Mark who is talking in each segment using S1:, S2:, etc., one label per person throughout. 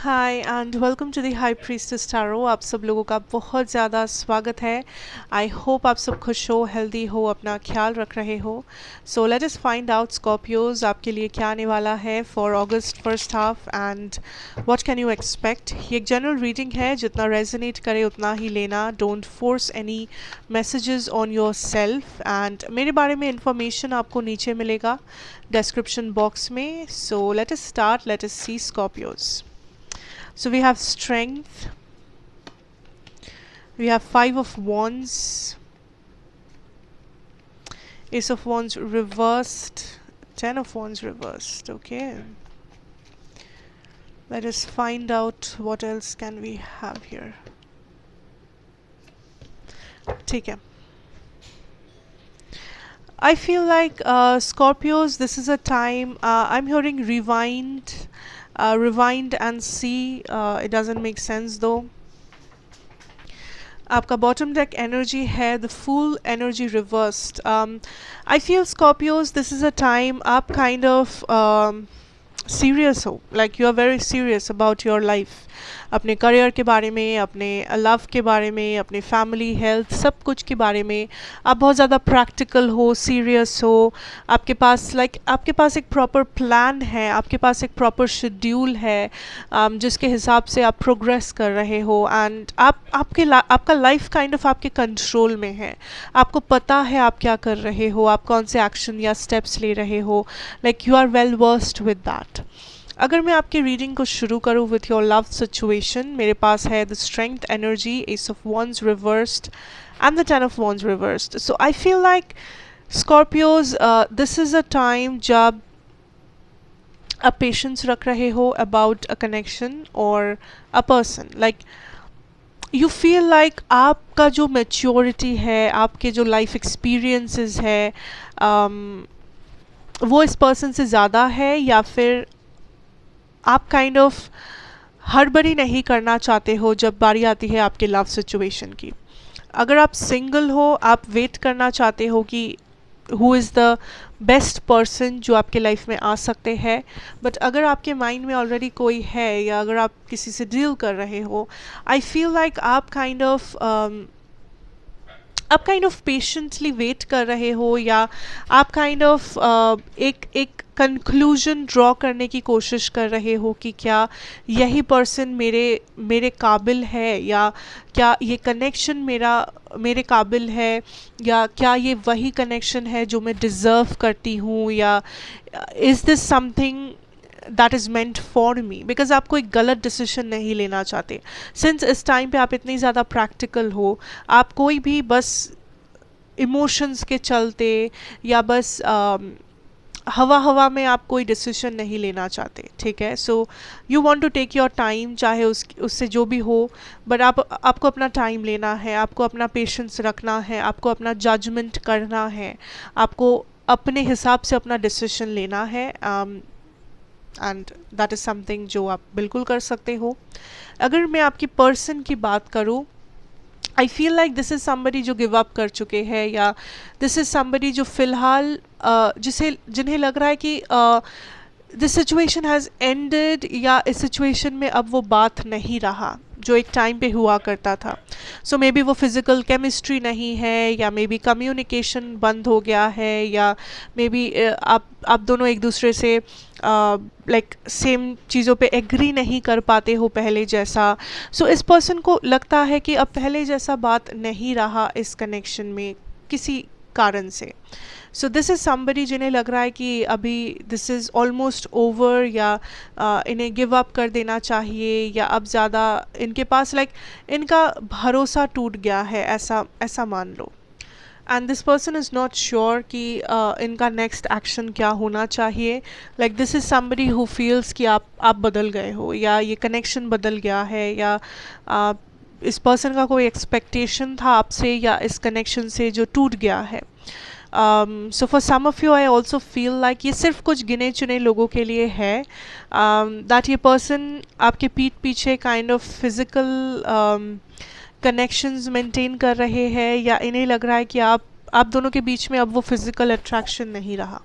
S1: Hi and welcome to the high priestess tarot. आप सब लोगों का बहुत ज़्यादा स्वागत है। आई होप आप सब खुश हो, हेल्दी हो, अपना ख्याल रख रहे हो। सो let us find out Scorpios आपके लिए क्या आने वाला है for August first half and what can you expect. ये एक जनरल रीडिंग है, जितना रेजोनेट करे उतना ही लेना। Don't force any messages on your self and मेरे बारे में इंफॉर्मेशन आपको नीचे मिलेगा डिस्क्रिप्शन बॉक्स में। So let us start, let us see Scorpios. So we have strength, we have 5 of wands, ace of wands reversed, 10 of wands reversed. Okay, let us find out what else can we have here. ठीक है, I feel like Scorpios, this is a time I'm hearing rewind and see. It doesn't make sense though. आपका bottom deck energy है the fool energy reversed. I feel Scorpios, this is a time आप kind of serious हो, like you are very serious about your life. अपने career के बारे में, अपने love के बारे में, अपने फैमिली हेल्थ, सब कुछ के बारे में आप बहुत ज़्यादा प्रैक्टिकल हो, सीरियस हो। आपके पास आपके पास एक प्रॉपर प्लान है, आपके पास एक प्रॉपर शेड्यूल है जिसके हिसाब से आप प्रोग्रेस कर रहे हो एंड आपका लाइफ काइंड ऑफ आपके कंट्रोल में है। आपको पता है आप क्या कर रहे हो, आप कौन से एक्शन या स्टेप्स ले रहे हो, like you are well versed with that. अगर मैं आपकी रीडिंग को शुरू करूँ विथ योर लव सिचुएशन, मेरे पास है the strength energy, S of wands reversed and the 10 of wands reversed. So I feel like Scorpios, this is a time जब आप पेशेंस रख रहे हो अबाउट अ कनेक्शन और a person. Like you feel like आपका जो maturity है, आपके जो लाइफ एक्सपीरियंसेस है, वो इस पर्सन से ज़्यादा है, या फिर आप काइंड ऑफ हड़बड़ी नहीं करना चाहते हो जब बारी आती है आपके लव सिचुएशन की। अगर आप सिंगल हो, आप वेट करना चाहते हो कि who is the best person जो आपके लाइफ में आ सकते हैं। बट अगर आपके माइंड में ऑलरेडी कोई है, या अगर आप किसी से डील कर रहे हो, आई फील लाइक आप काइंड ऑफ पेशेंटली वेट कर रहे हो, या आप काइंड ऑफ एक कंक्लूजन ड्रॉ करने की कोशिश कर रहे हो कि क्या यही पर्सन मेरे काबिल है, या क्या ये कनेक्शन मेरे काबिल है, या क्या ये वही कनेक्शन है जो मैं डिज़र्व करती हूँ, या is this something that is meant for me. Because आप कोई गलत डिसीजन नहीं लेना चाहते। सिंस इस टाइम पे आप इतनी ज़्यादा प्रैक्टिकल हो, आप कोई भी बस इमोशंस के चलते या बस हवा में आप कोई डिसीजन नहीं लेना चाहते। ठीक है, so you want to take your time, चाहे उससे जो भी हो, बट आपको अपना टाइम लेना है, आपको अपना पेशेंस रखना है, आपको अपना जजमेंट करना है, आपको अपने हिसाब से अपना डिसीजन लेना है एंड दैट इज़ समथिंग जो आप बिल्कुल कर सकते हो। अगर मैं आपकी पर्सन की बात करूँ, आई feel like this is somebody जो गिव अप कर चुके हैं, या दिस इज़ समबडी जो फ़िलहाल जिन्हें लग रहा है कि दिस सिचुएशन हैज़ एंडेड, या इस सिचुएशन में अब वो बात नहीं रहा जो एक टाइम पे हुआ करता था। सो मे बी वो फिज़िकल केमिस्ट्री नहीं है, या मे बी कम्युनिकेशन बंद हो गया है, या मे बी आप दोनों एक दूसरे से लाइक सेम चीज़ों पे एग्री नहीं कर पाते हो पहले जैसा। सो इस पर्सन को लगता है कि अब पहले जैसा बात नहीं रहा इस कनेक्शन में किसी कारण से। सो दिस इज़ समबडी जिन्हें लग रहा है कि अभी दिस इज़ ऑलमोस्ट ओवर, या इन्हें गिव अप कर देना चाहिए, या अब ज़्यादा इनके पास इनका भरोसा टूट गया है, ऐसा मान लो। And this person is not sure कि इनका नेक्स्ट एक्शन क्या होना चाहिए। Like this is somebody who feels कि आप बदल गए हो, या ये कनेक्शन बदल गया है, या इस पर्सन का कोई एक्सपेक्टेशन था आपसे या इस कनेक्शन से जो टूट गया है। So for some of you I also feel like ये सिर्फ कुछ गिने चुने लोगों के लिए है, दैट ये पर्सन आपके पीठ पीछे kind of physical connections maintain कर रहे हैं, या इन्हें लग रहा है कि आप दोनों के बीच में अब वो फिज़िकल अट्रैक्शन नहीं रहा।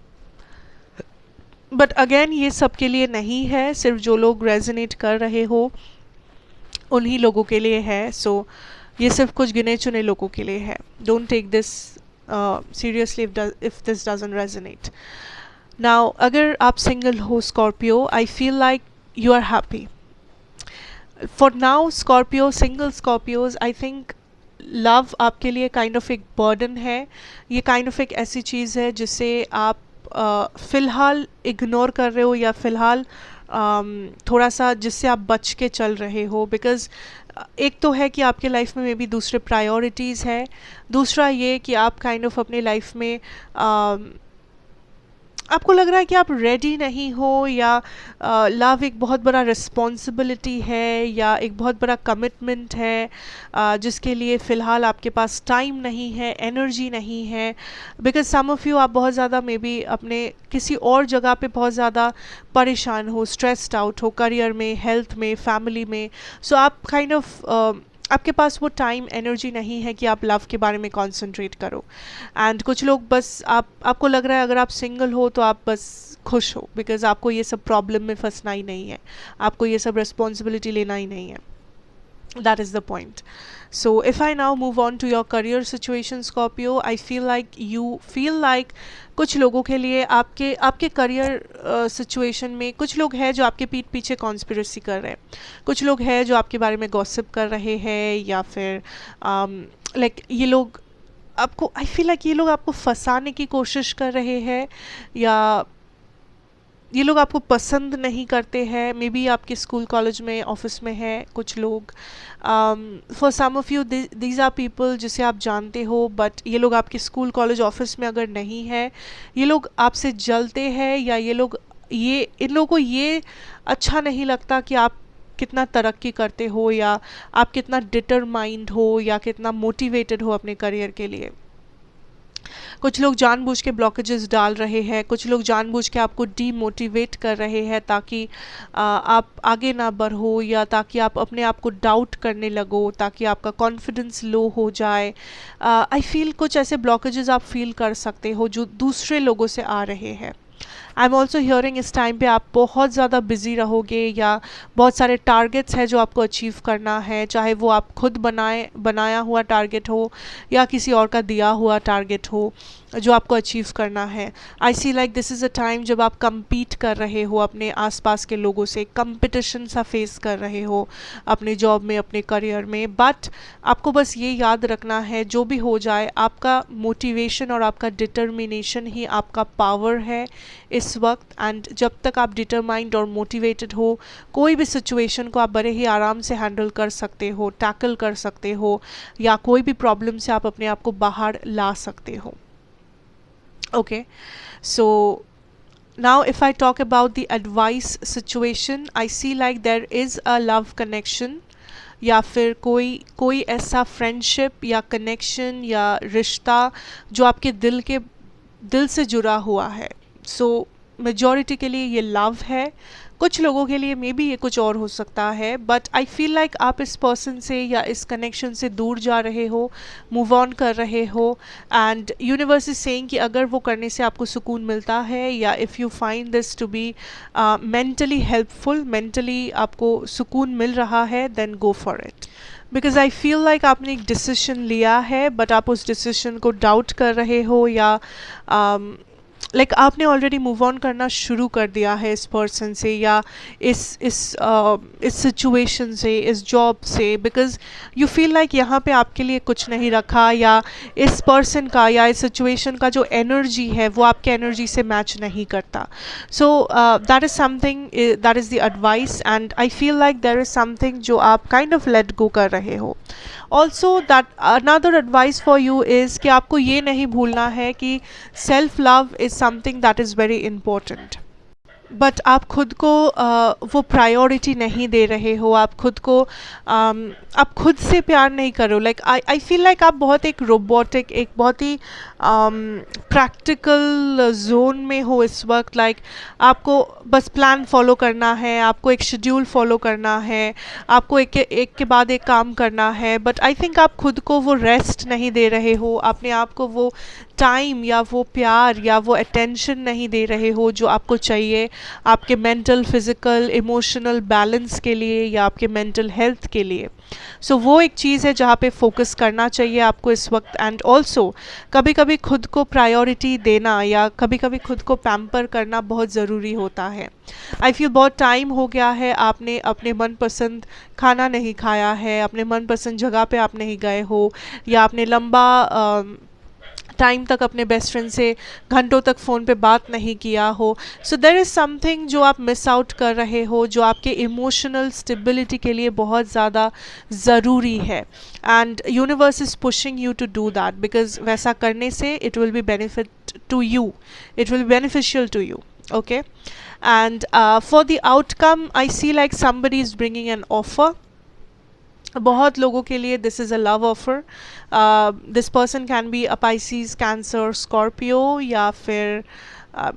S1: बट अगेन ये सबके लिए नहीं है, सिर्फ जो लोग रेजोनेट कर रहे हो उन्हीं लोगों के लिए है। सो ये सिर्फ कुछ गिने चुने लोगों के लिए है। Don't take this seriously if this doesn't resonate. Now अगर आप सिंगल हो Scorpio, I feel like you are happy for now. Scorpio, single Scorpios, I think love आपके लिए काइंड ऑफ एक बर्डन है। ये काइंड ऑफ एक ऐसी चीज़ है जिसे आप फ़िलहाल इग्नोर कर रहे हो, या फ़िलहाल थोड़ा सा जिससे आप बच के चल रहे हो। बिकॉज़ एक तो है कि आपके लाइफ में मे बी दूसरे प्रायोरिटीज़ है, दूसरा ये कि आप काइंड ऑफ अपने लाइफ में आपको लग रहा है कि आप रेडी नहीं हो, या लव एक बहुत बड़ा रिस्पॉन्सिबिलिटी है, या एक बहुत बड़ा कमिटमेंट है जिसके लिए फ़िलहाल आपके पास टाइम नहीं है, एनर्जी नहीं है। बिकॉज सम ऑफ़ यू, आप बहुत ज़्यादा मे बी अपने किसी और जगह पे बहुत ज़्यादा परेशान हो, स्ट्रेस्ड आउट हो, करियर में, हेल्थ में, फैमिली में। सो आप काइंड ऑफ आपके पास वो टाइम, एनर्जी नहीं है कि आप लव के बारे में कॉन्सेंट्रेट करो। एंड कुछ लोग बस आपको लग रहा है अगर आप सिंगल हो तो आप बस खुश हो, बिकॉज आपको ये सब प्रॉब्लम में फंसना ही नहीं है, आपको ये सब रिस्पॉन्सिबिलिटी लेना ही नहीं है। That is the point. So if I now move on to your career situation, Scorpio, I feel like you feel like कुछ लोगों के लिए आपके आपके करियर सिचुएशन में कुछ लोग हैं जो आपके पीठ पीछे कॉन्स्पिरेसी कर रहे हैं, कुछ लोग हैं जो आपके बारे में गॉसिप कर रहे हैं, या फिर लाइक ये लोग आपको, आई फील लाइक ये लोग आपको फंसाने की कोशिश कर रहे हैं, या ये लोग आपको पसंद नहीं करते हैं। मे बी आपके स्कूल, कॉलेज में, ऑफिस में है कुछ लोग। For some of you these are people जिसे आप जानते हो, बट ये लोग आपके स्कूल, कॉलेज, ऑफिस में अगर नहीं है, ये लोग आपसे जलते हैं, या ये इन लोगों को ये अच्छा नहीं लगता कि आप कितना तरक्की करते हो, या आप कितना डिटरमाइंड हो, या कितना मोटिवेटेड हो अपने करियर के लिए। कुछ लोग जानबूझ के ब्लॉकेजेस डाल रहे हैं, कुछ लोग जानबूझ के आपको डीमोटिवेट कर रहे हैं ताकि आप आगे ना बढ़ो, या ताकि आप अपने आप को डाउट करने लगो, ताकि आपका कॉन्फिडेंस लो हो जाए। आई फील कुछ ऐसे ब्लॉकेजेस आप फील कर सकते हो जो दूसरे लोगों से आ रहे हैं। आई एम ऑल्सो हियरिंग इस टाइम पे आप बहुत ज़्यादा बिजी रहोगे, या बहुत सारे टारगेट्स हैं जो आपको अचीव करना है, चाहे वो आप खुद बनाया हुआ टारगेट हो, या किसी और का दिया हुआ टारगेट हो जो आपको अचीव करना है। I see like this is a time जब आप compete कर रहे हो अपने आसपास के लोगों से, कंपटीशन सा फेस कर रहे हो अपने जॉब में, अपने करियर में। बट आपको बस ये याद रखना है, जो भी हो जाए, आपका मोटिवेशन और आपका डिटर्मिनेशन ही आपका पावर है इस वक्त। एंड जब तक आप डिटरमाइंड और मोटिवेटेड हो, कोई भी सिचुएशन को आप बड़े ही आराम से हैंडल कर सकते हो, टैकल कर सकते हो, या कोई भी प्रॉब्लम से आप अपने आप को बाहर ला सकते हो। Okay, so now if I talk about the advice situation, I see like there is a love connection, या फिर कोई ऐसा फ्रेंडशिप या कनेक्शन या रिश्ता जो आपके दिल से जुड़ा हुआ है। सो मेजॉरिटी के लिए ये लव है, कुछ लोगों के लिए मे बी ये कुछ और हो सकता है। बट आई फील लाइक आप इस पर्सन से या इस कनेक्शन से दूर जा रहे हो, मूव ऑन कर रहे हो, एंड यूनिवर्स इज सेइंग कि अगर वो करने से आपको सुकून मिलता है, या if you find this to be mentally helpful, mentally आपको सुकून मिल रहा है, then go for it. Because I feel like आपने एक डिसीजन लिया है, बट आप उस डिसीजन को डाउट कर रहे हो, या लाइक आपने ऑलरेडी मूव ऑन करना शुरू कर दिया है इस पर्सन से, या इस सिचुएशन से, इस जॉब से, बिकॉज यू फील लाइक यहाँ पे आपके लिए कुछ नहीं रखा, या इस पर्सन का या इस सिचुएशन का जो एनर्जी है वो आपके एनर्जी से मैच नहीं करता। So that is something, that is the advice, and I feel like there is something जो आप काइंड ऑफ लेट गो कर रहे हो। Also that another advice for you is कि आपको ये नहीं भूलना है कि self love is something that is very important. But आप खुद को वो प्रायोरिटी नहीं दे रहे हो, आप खुद को आप खुद से प्यार नहीं कर रहे हो। लाइक आई फील लाइक आप बहुत एक रोबोटिक, एक बहुत ही प्रैक्टिकल जोन में हो इस वक्त। लाइक आपको बस प्लान फॉलो करना है, आपको एक शेड्यूल फॉलो करना है, आपको एक के बाद एक काम करना है, बट आई थिंक आप खुद को वो रेस्ट नहीं दे रहे हो, अपने आप को वो टाइम या वो प्यार या वो अटेंशन नहीं दे रहे हो जो आपको चाहिए आपके मेंटल, फिजिकल, इमोशनल बैलेंस के लिए या आपके मेंटल हेल्थ के लिए। सो वो एक चीज़ है जहाँ पे फोकस करना चाहिए आपको इस वक्त। एंड ऑल्सो कभी कभी खुद को प्रायोरिटी देना या कभी कभी खुद को पैम्पर करना बहुत ज़रूरी होता है। आई फील बहुत टाइम हो गया है आपने अपने मनपसंद खाना नहीं खाया है, अपने मनपसंद जगह पे आप नहीं गए हो, या आपने लंबा टाइम तक अपने बेस्ट फ्रेंड से घंटों तक फ़ोन पे बात नहीं किया हो। सो देयर इज़ समथिंग जो आप मिस आउट कर रहे हो, जो आपके इमोशनल स्टेबिलिटी के लिए बहुत ज़्यादा ज़रूरी है। And universe is pushing you to do that, because वैसा करने से it will be benefit to you, it will be beneficial to you. Okay, and for the outcome I see like somebody is bringing an offer। बहुत लोगों के लिए this is a love offer. This person can be a Pisces, Cancer, Scorpio, या फिर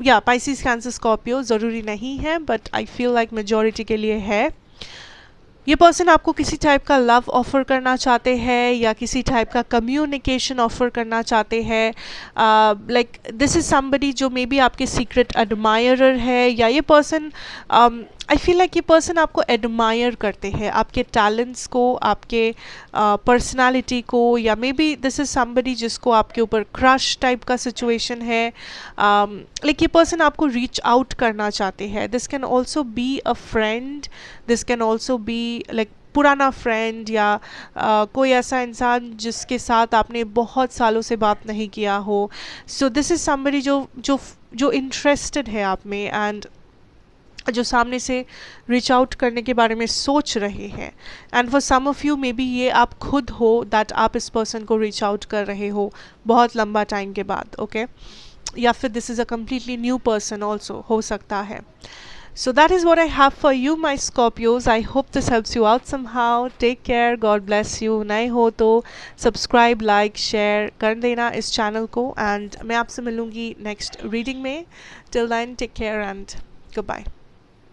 S1: या Pisces, Cancer, Scorpio ज़रूरी नहीं है, but I feel like majority के लिए है। ये पर्सन आपको किसी टाइप का लव ऑफ़र करना चाहते हैं या किसी टाइप का कम्युनिकेशन ऑफ़र करना चाहते हैं। लाइक दिस इज़ समबडी जो मे बी आपके सीक्रेट एडमायरर है, या ये पर्सन आई फील लाइक ये पर्सन आपको एडमायर करते हैं, आपके टैलेंट्स को, आपके पर्सनालिटी को, या may be this is somebody जिसको आपके ऊपर क्रश टाइप का सिचुएशन है। लाइक ये पर्सन आपको रीच आउट करना चाहते हैं। This can also be a friend, this can also be like पुराना फ्रेंड, या कोई ऐसा इंसान जिसके साथ आपने बहुत सालों से बात नहीं किया हो। सो दिस इज़ समबडी जो जो जो इंटरेस्टेड है आप में, एंड जो सामने से रीच आउट करने के बारे में सोच रहे हैं। And for some of you maybe ये आप खुद हो, दैट आप इस पर्सन को रीच आउट कर रहे हो बहुत लंबा टाइम के बाद। ओके, या फिर this is a completely new person also हो सकता है। So that is what I have for you, my Scorpios. I hope this helps you out somehow. Take care. God bless you. नए हो तो सब्सक्राइब, लाइक, शेयर कर देना इस channel को, एंड मैं आपसे मिलूँगी नेक्स्ट रीडिंग में। Till then, take care and goodbye.